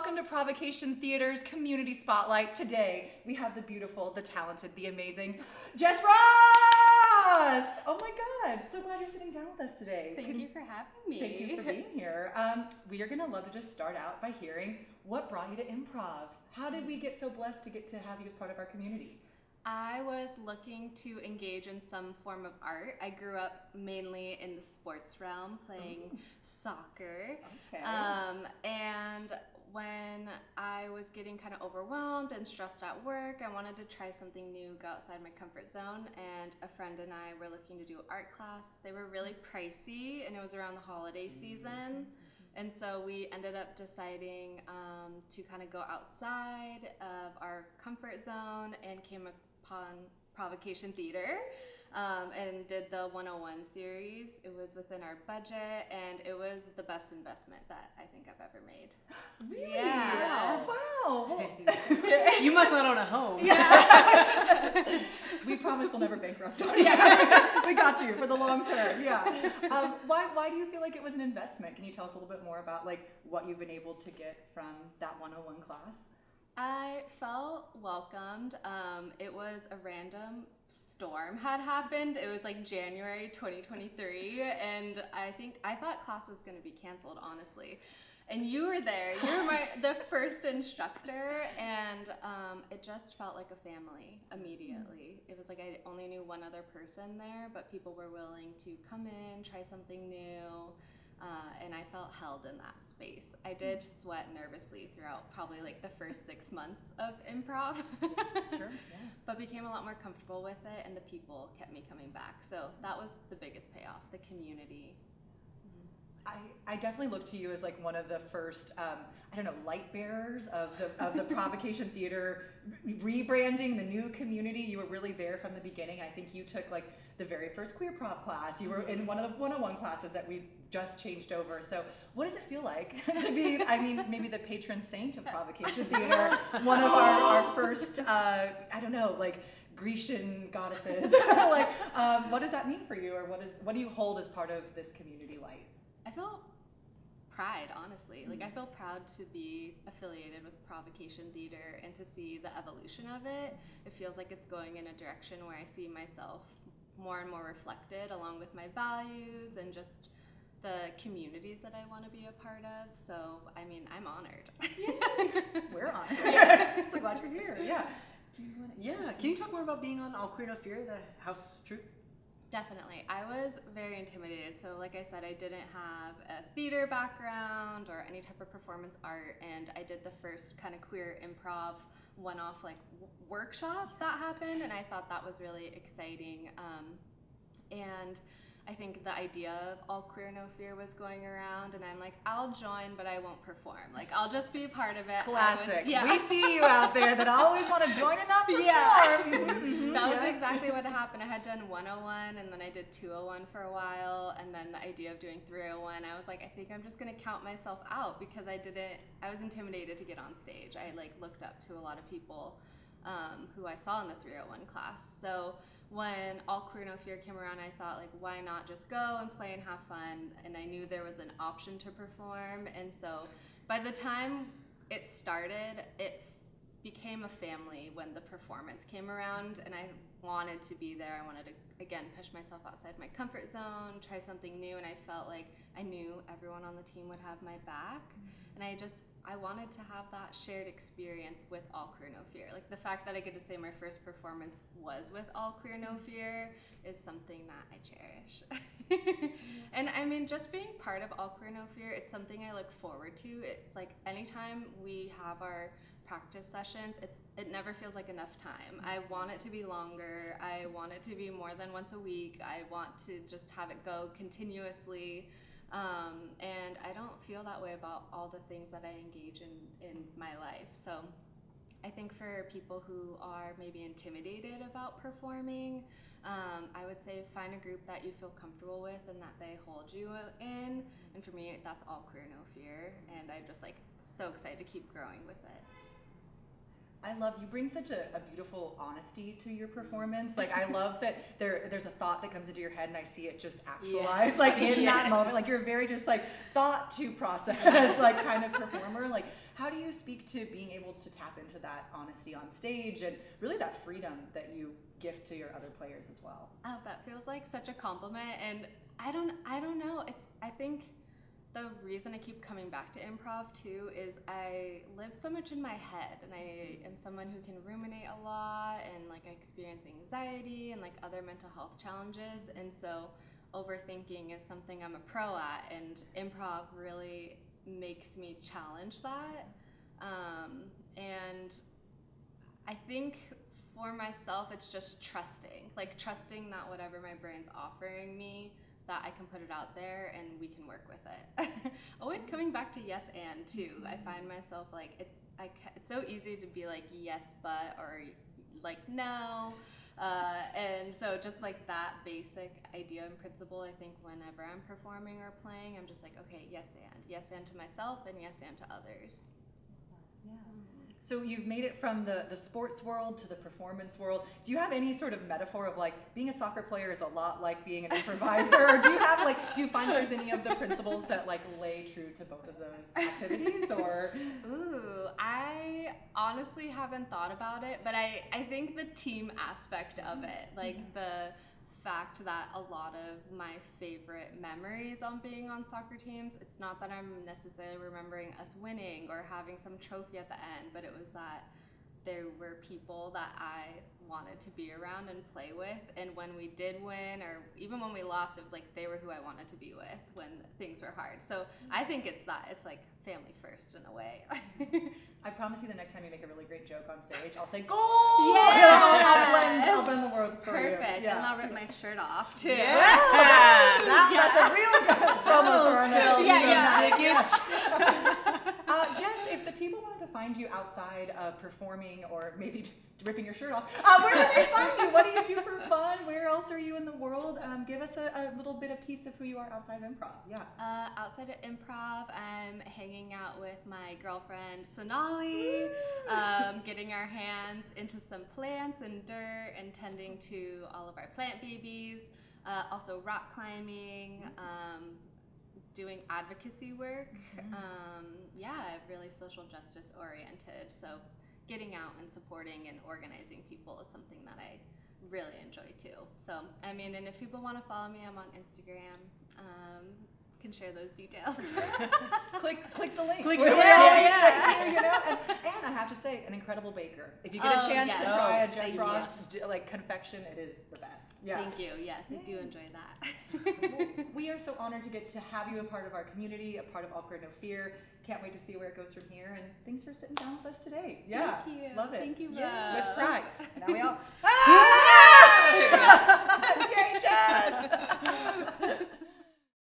welcome to Provocation Theater's Community Spotlight. Today, we have the beautiful, the talented, the amazing Jess Ross! Oh my God, so glad you're sitting down with us today. Thank you for having me. Thank you for being here. We are gonna love to just start out by hearing what brought you to improv. How did we get so blessed to get to have you as part of our community? I was looking to engage in some form of art. I grew up mainly in the sports realm, playing soccer. Okay. And when I was getting kind of overwhelmed and stressed at work, I wanted to try something new, go outside my comfort zone. And a friend and I were looking to do art class. They were really pricey, and it was around the holiday season. And so we ended up deciding to kind of go outside of our comfort zone and came upon Provocation Theater and did the 101 series. It was within our budget, and it was the best investment that I think I've ever made. Really? Yeah. Wow. You must not own a home. Yeah. We promise we'll never bankrupt on you. We got you for the long term. Yeah. Why do you feel like it was an investment? Can you tell us a little bit more about like what you've been able to get from that 101 class? I felt welcomed. It was a random storm had happened. It was like January 2023, and I thought class was going to be canceled, honestly. And you were there. You were the first instructor, and it just felt like a family immediately. It was like I only knew one other person there, but people were willing to come in, try something new. And I felt held in that space. I did sweat nervously throughout probably like the first 6 months of improv. Sure, yeah. But became a lot more comfortable with it, and the people kept me coming back. So that was the biggest payoff, the community. I definitely look to you as like one of the first, light bearers of the Provocation Theater rebranding, the new community. You were really there from the beginning. I think you took like the very first queer prov class. You were in one of the 101 classes that we just changed over. So what does it feel like to be, maybe the patron saint of Provocation Theater, one of our first, Grecian goddesses? What does that mean for you, or what do you hold as part of this community light? I feel pride, honestly. Like, I feel proud to be affiliated with Provocation Theater and to see the evolution of it. It feels like it's going in a direction where I see myself more and more reflected along with my values and just the communities that I want to be a part of. So, I'm honored. We're honored. So glad you're here. Yeah. Can you talk more about being on All Queer No Fear, the house troupe? Definitely. I was very intimidated. So like I said, I didn't have a theater background or any type of performance art, and I did the first kind of queer improv one-off workshop that happened, and I thought that was really exciting. And I think the idea of All Queer No Fear was going around, and I'm like, I'll join, but I won't perform. Like, I'll just be a part of it. Classic. We see you out there that always want to join and not perform. Yeah. That was exactly what happened. I had done 101, and then I did 201 for a while, and then the idea of doing 301, I was like, I think I'm just going to count myself out because I was intimidated to get on stage. I looked up to a lot of people who I saw in the 301 class. So when All Queer No Fear came around, I thought, why not just go and play and have fun? And I knew there was an option to perform. And so by the time it started, it became a family when the performance came around, and I wanted to be there. I wanted to, again, push myself outside my comfort zone, try something new, and I felt like I knew everyone on the team would have my back. And I wanted to have that shared experience with All Queer No Fear. Like, the fact that I get to say my first performance was with All Queer No Fear is something that I cherish. And just being part of All Queer No Fear, it's something I look forward to. It's like anytime we have our practice sessions, it never feels like enough time. I want it to be longer. I want it to be more than once a week. I want to just have it go continuously. And I don't feel that way about all the things that I engage in my life. So I think for people who are maybe intimidated about performing, I would say find a group that you feel comfortable with and that they hold you in. And for me, that's All Queer No Fear. And I'm just so excited to keep growing with it. I love, you bring such a beautiful honesty to your performance. Like, I love that there's a thought that comes into your head and I see it just actualized, like in that moment. Like, you're very just like thought to process, like kind of performer. Like, how do you speak to being able to tap into that honesty on stage and really that freedom that you gift to your other players as well? Oh, that feels like such a compliment. And I don't know. I think the reason I keep coming back to improv too is I live so much in my head, and I am someone who can ruminate a lot, and like I experience anxiety and like other mental health challenges, and so overthinking is something I'm a pro at, and improv really makes me challenge that. And I think for myself it's just trusting that whatever my brain's offering me, that I can put it out there and we can work with it. Always coming back to yes and too. I find myself like it's so easy to be like yes but or like no, and so just like that basic idea and principle, I think whenever I'm performing or playing, I'm just like, okay, yes and to myself and yes and to others. Yeah. So you've made it from the sports world to the performance world. Do you have any sort of metaphor of like being a soccer player is a lot like being an improviser? Or do you find there's any of the principles that like lay true to both of those activities? Or Ooh, I honestly haven't thought about it, but I think the team aspect of it, like the fact that a lot of my favorite memories on being on soccer teams, it's not that I'm necessarily remembering us winning or having some trophy at the end, but it was that there were people that I wanted to be around and play with, and when we did win or even when we lost, it was like they were who I wanted to be with when things were hard. So I think it's like family first in a way. I promise you the next time you make a really great joke on stage, I'll say goal! Yeah! I'll blend the words for you. Perfect. Yeah. And I'll rip my shirt off too. Yeah! That's a real good promo for our next tickets. Jess, if the people wanted to find you outside of performing or maybe ripping your shirt off, where would they find you? What do you do for fun? Where else are you in the world? Give us a little bit of piece of who you are outside of improv. Yeah. Outside of improv, I'm hanging out with my girlfriend Sonali, getting our hands into some plants and dirt and tending to all of our plant babies. Also rock climbing, doing advocacy work. Really social justice oriented. So getting out and supporting and organizing people is something that I really enjoy too. So, I mean, and if people want to follow me, I'm on Instagram. Can share those details. click the link. Yeah. You know? And I have to say, an incredible baker. If you get a chance to try a Jess Ross like confection, it is the best. Yes. Thank you. Yes, I do enjoy that. We are so honored to get to have you a part of our community, a part of All Clear No Fear. Can't wait to see where it goes from here. And thanks for sitting down with us today. Yeah, Thank you. Love it. Thank you. Yeah, with pride. Now we all.